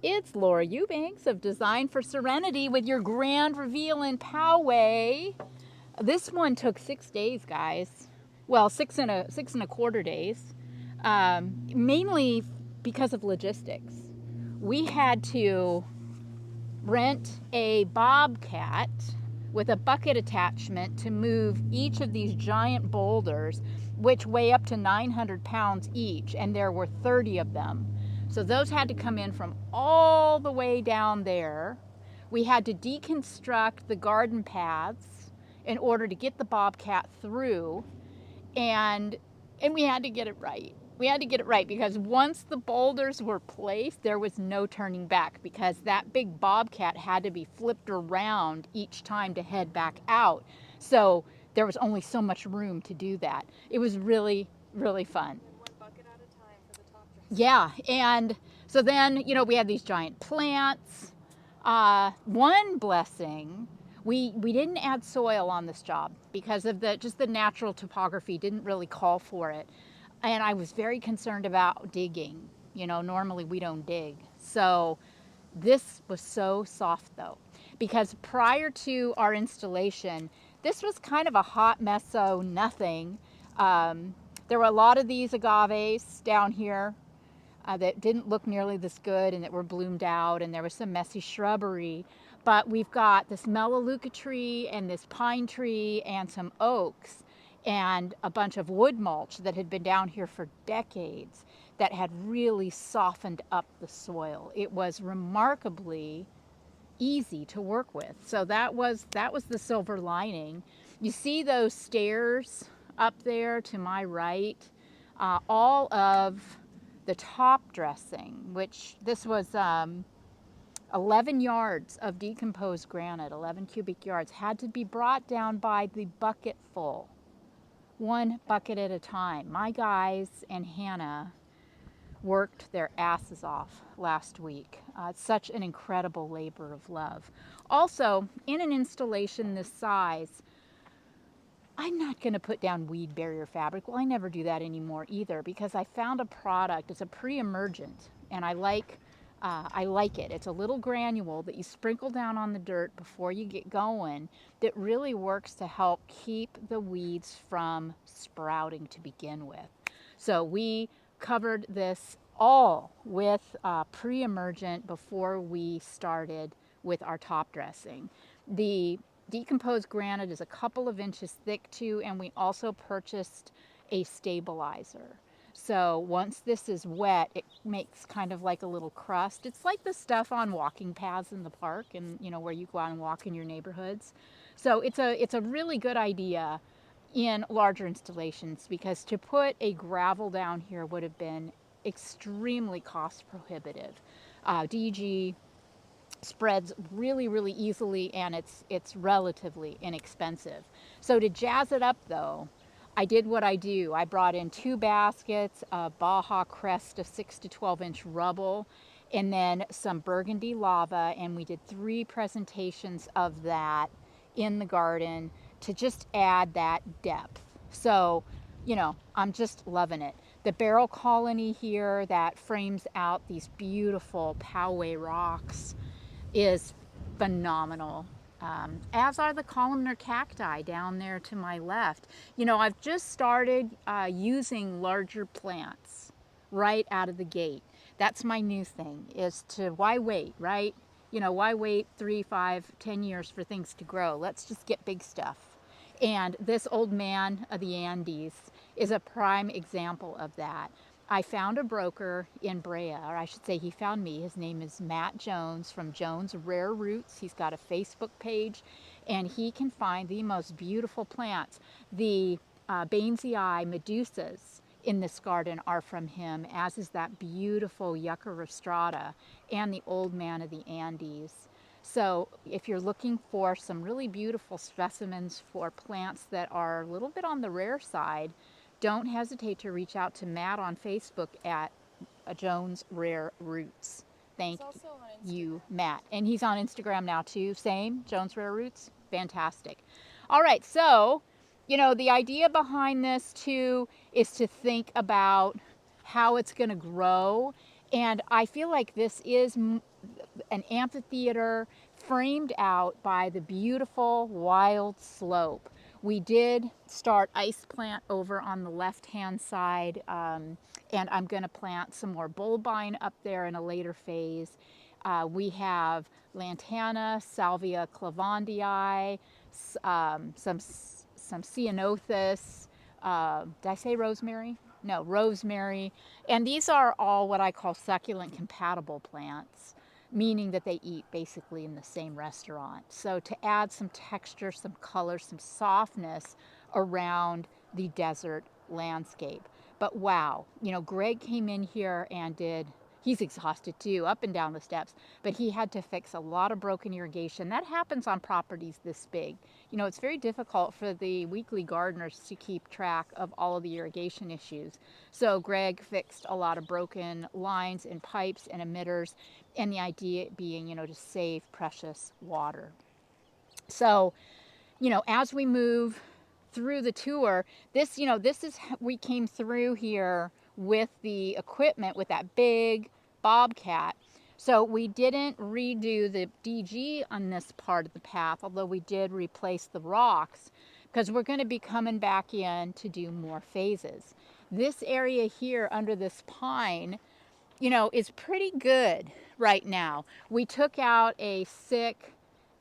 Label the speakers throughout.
Speaker 1: It's Laura Eubanks of Design for Serenity with your grand reveal in Poway. This one took 6 days, guys. Well, six and a quarter days, mainly because of logistics. We had to rent a bobcat with a bucket attachment to move each of these giant boulders, which weigh up to 900 pounds each, and there were 30 of them. So those had to come in from all the way down there. We had to deconstruct the garden paths in order to get the bobcat through, and we had to get it right. We had to get it right because once the boulders were placed, there was no turning back because that big bobcat had to be flipped around each time to head back out. So there was only so much room to do that. It was really, really fun.
Speaker 2: One bucket at a time for the top dress.
Speaker 1: Yeah, and so then, we had these giant plants. One blessing, we didn't add soil on this job because of the natural topography didn't really call for it. And I was very concerned about digging. Normally we don't dig. So this was so soft though, because prior to our installation, this was kind of a hot mess, so nothing. There were a lot of these agaves down here that didn't look nearly this good and that were bloomed out, and there was some messy shrubbery. But we've got this melaleuca tree and this pine tree and some oaks and a bunch of wood mulch that had been down here for decades that had really softened up the soil. It was remarkably easy to work with. So that was the silver lining. You see those stairs up there to my right, all of the top dressing, which this was 11 yards of decomposed granite, 11 cubic yards, had to be brought down by the bucketful, one bucket at a time. My guys and Hannah worked their asses off last week. It's such an incredible labor of love. Also, in an installation this size, I'm not going to put down weed barrier fabric. Well, I never do that anymore either because I found a product. It's a pre-emergent, and I like it. It's a little granule that you sprinkle down on the dirt before you get going that really works to help keep the weeds from sprouting to begin with. So we covered this all with pre-emergent before we started with our top dressing. The decomposed granite is a couple of inches thick too, and we also purchased a stabilizer. So once this is wet, it makes kind of like a little crust. It's like the stuff on walking paths in the park and where you go out and walk in your neighborhoods. So it's a really good idea in larger installations because to put a gravel down here would have been extremely cost prohibitive. DG spreads really, really easily, and it's relatively inexpensive. So to jazz it up though, I did what I do. I brought in 2 baskets of Baja Crest of 6 to 12 inch rubble, and then some burgundy lava, and we did 3 presentations of that in the garden to just add that depth. So, I'm just loving it. The barrel colony here that frames out these beautiful Poway rocks is phenomenal. As are the columnar cacti down there to my left. I've just started using larger plants right out of the gate. That's my new thing, is to why wait, right? Why wait 3, 5, 10 years for things to grow? Let's just get big stuff. And this old man of the Andes is a prime example of that. I found a broker in Brea, or I should say he found me. His name is Matt Jones from Jones Rare Roots. He's got a Facebook page, and he can find the most beautiful plants. The Bainsii medusas in this garden are from him, as is that beautiful Yucca rostrata and the old man of the Andes. So if you're looking for some really beautiful specimens for plants that are a little bit on the rare side, don't hesitate to reach out to Matt on Facebook at Jones Rare Roots. Thank you, Matt. And he's on Instagram now too. Same, Jones Rare Roots. Fantastic. All right, so, the idea behind this too is to think about how it's going to grow And I feel like this is an amphitheater framed out by the beautiful wild slope. We did start ice plant over on the left-hand side, and I'm going to plant some more bulbine up there in a later phase. We have lantana, salvia clavandii, some ceanothus. Did I say rosemary? No, rosemary. And these are all what I call succulent compatible plants, meaning that they eat basically in the same restaurant. So to add some texture, some color, some softness around the desert landscape. But wow, Greg came in here and he's exhausted too, up and down the steps, but he had to fix a lot of broken irrigation. That happens on properties this big. It's very difficult for the weekly gardeners to keep track of all of the irrigation issues. So Greg fixed a lot of broken lines and pipes and emitters, and the idea being, to save precious water. So, as we move through the tour, this is, we came through here with the equipment, with that big bobcat. So we didn't redo the DG on this part of the path, although we did replace the rocks, because we're going to be coming back in to do more phases. This area here under this pine, is pretty good right now. We took out a sick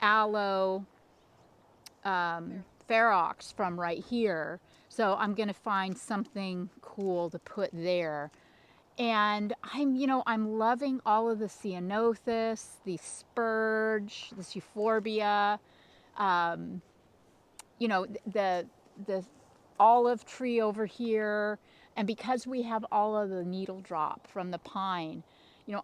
Speaker 1: aloe ferox from right here, so I'm going to find something cool to put there. And I'm loving all of the ceanothus, the spurge, this euphorbia, the olive tree over here. And because we have all of the needle drop from the pine,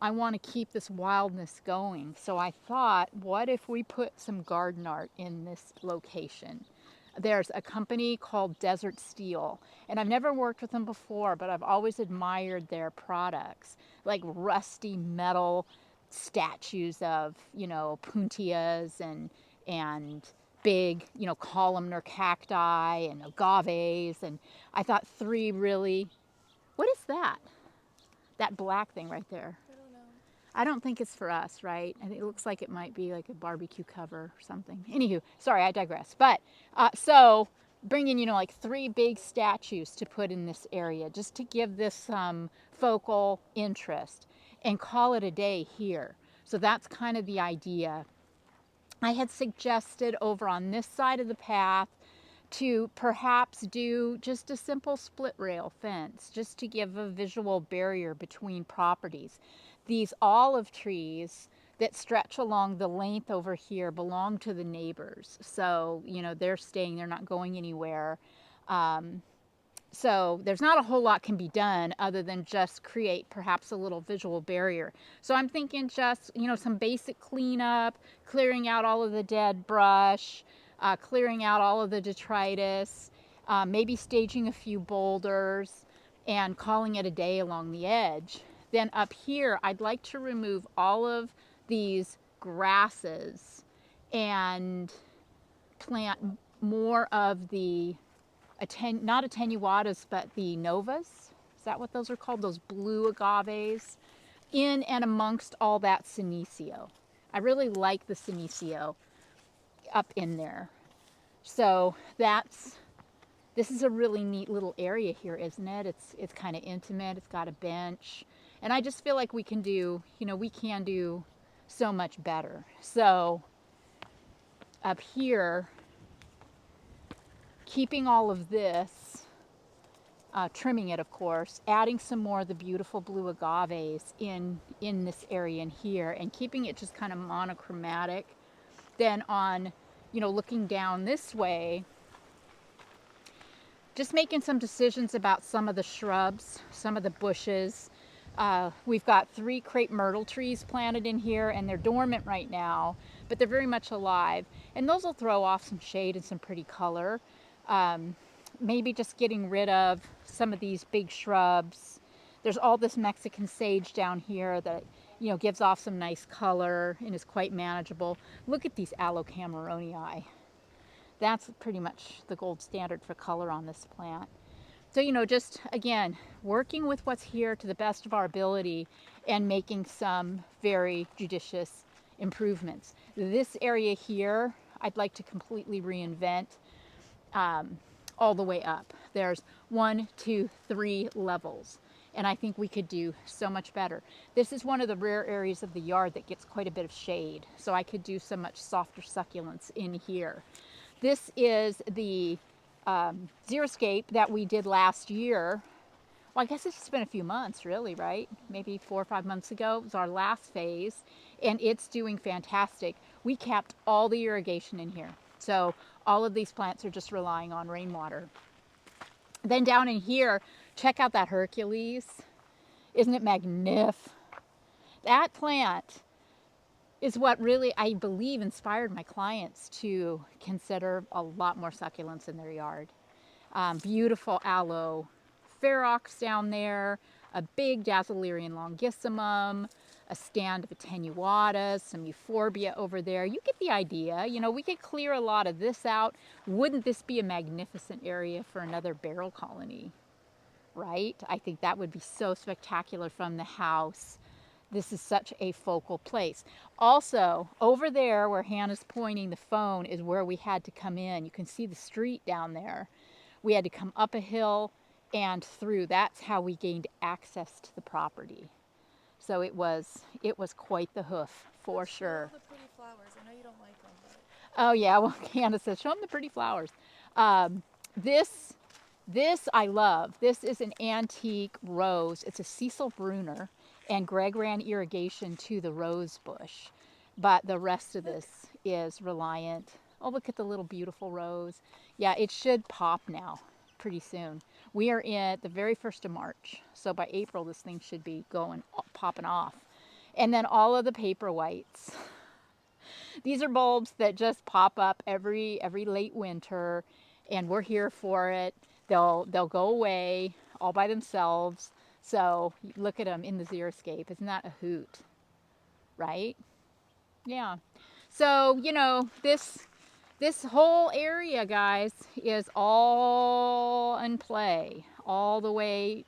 Speaker 1: I want to keep this wildness going. So I thought, what if we put some garden art in this location? There's a company called Desert Steel, and I've never worked with them before, but I've always admired their products, like rusty metal statues of, puntias and big, columnar cacti and agaves. And I thought three really, what is that? That black thing right there.
Speaker 2: I don't know.
Speaker 1: I don't think it's for us, right? I think it looks like it might be like a barbecue cover or something. Anywho, sorry, I digress. But so bringing, like three big statues to put in this area just to give this some focal interest and call it a day here. So that's kind of the idea. I had suggested over on this side of the path to perhaps do just a simple split rail fence, just to give a visual barrier between properties. These olive trees that stretch along the length over here belong to the neighbors. So, they're staying, they're not going anywhere. So there's not a whole lot can be done other than just create perhaps a little visual barrier. So I'm thinking just, some basic cleanup, clearing out all of the dead brush, clearing out all of the detritus, maybe staging a few boulders and calling it a day along the edge. Then up here, I'd like to remove all of these grasses and plant more of the not attenuatas, but the novas. Is that what those are called? Those blue agaves in and amongst all that senecio. I really like the senecio up in there. So this is a really neat little area here, isn't it? It's kind of intimate. It's got a bench. And I just feel like we can do so much better. So up here, keeping all of this, trimming it, of course, adding some more of the beautiful blue agaves in this area in here, and keeping it just kind of monochromatic. Then on, looking down this way, just making some decisions about some of the shrubs, some of the bushes. We've got 3 crepe myrtle trees planted in here, and they're dormant right now, but they're very much alive. And those will throw off some shade and some pretty color. Maybe just getting rid of some of these big shrubs. There's all this Mexican sage down here that, gives off some nice color and is quite manageable. Look at these Aloe cameronii. That's pretty much the gold standard for color on this plant. So, just again, working with what's here to the best of our ability and making some very judicious improvements. This area here, I'd like to completely reinvent all the way up. There's 1, 2, 3 levels. And I think we could do so much better. This is one of the rare areas of the yard that gets quite a bit of shade. So I could do so much softer succulents in here. This is the Xeriscape that we did last year. Well, I guess it's just been a few months, really, right? Maybe 4 or 5 months ago. It was our last phase, and it's doing fantastic. We capped all the irrigation in here. So all of these plants are just relying on rainwater. Then down in here, check out that Hercules. Isn't it magnificent? That plant is what really, I believe, inspired my clients to consider a lot more succulents in their yard. Beautiful aloe ferox down there, a big Dazzlerian longissimum, a stand of attenuatas, some euphorbia over there. You get the idea. We could clear a lot of this out. Wouldn't this be a magnificent area for another barrel colony, right? I think that would be so spectacular from the house. This is such a focal place. Also, over there where Hannah's pointing the phone is where we had to come in. You can see the street down there. We had to come up a hill and through. That's how we gained access to the property. So it was quite the hoof for sure.
Speaker 2: Show the pretty flowers. I know you don't like them, but
Speaker 1: Oh yeah, well Hannah says, show them the pretty flowers. This I love. This is an antique rose. It's a Cecil Bruner, and Greg ran irrigation to the rose bush. But the rest of this is reliant. Oh, look at the little beautiful rose. Yeah, it should pop now pretty soon. We are in the very 1st of March. So by April, this thing should be popping off. And then all of the paper whites. These are bulbs that just pop up every late winter, and we're here for it. They'll go away all by themselves. So look at them in the Xeriscape. Isn't that a hoot, right? Yeah. So this whole area, guys, is all in play all the way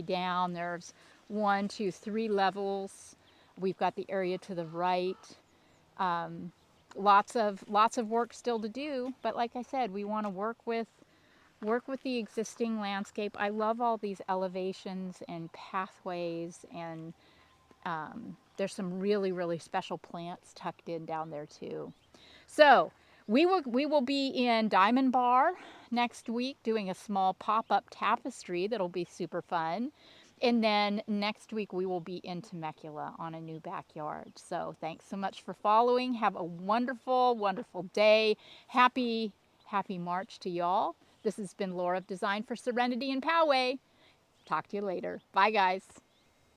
Speaker 1: down. There's 1, 2, 3 levels. We've got the area to the right. Lots of work still to do, but like I said, we want to work with the existing landscape. I love all these elevations and pathways, and there's some really special plants tucked in down there too. So we will be in Diamond Bar next week doing a small pop-up tapestry that'll be super fun. And then next week we will be in Temecula on a new backyard. So thanks so much for following. Have a wonderful day. Happy March to y'all. This has been Laura of Design for Serenity in Poway. Talk to you later. Bye, guys.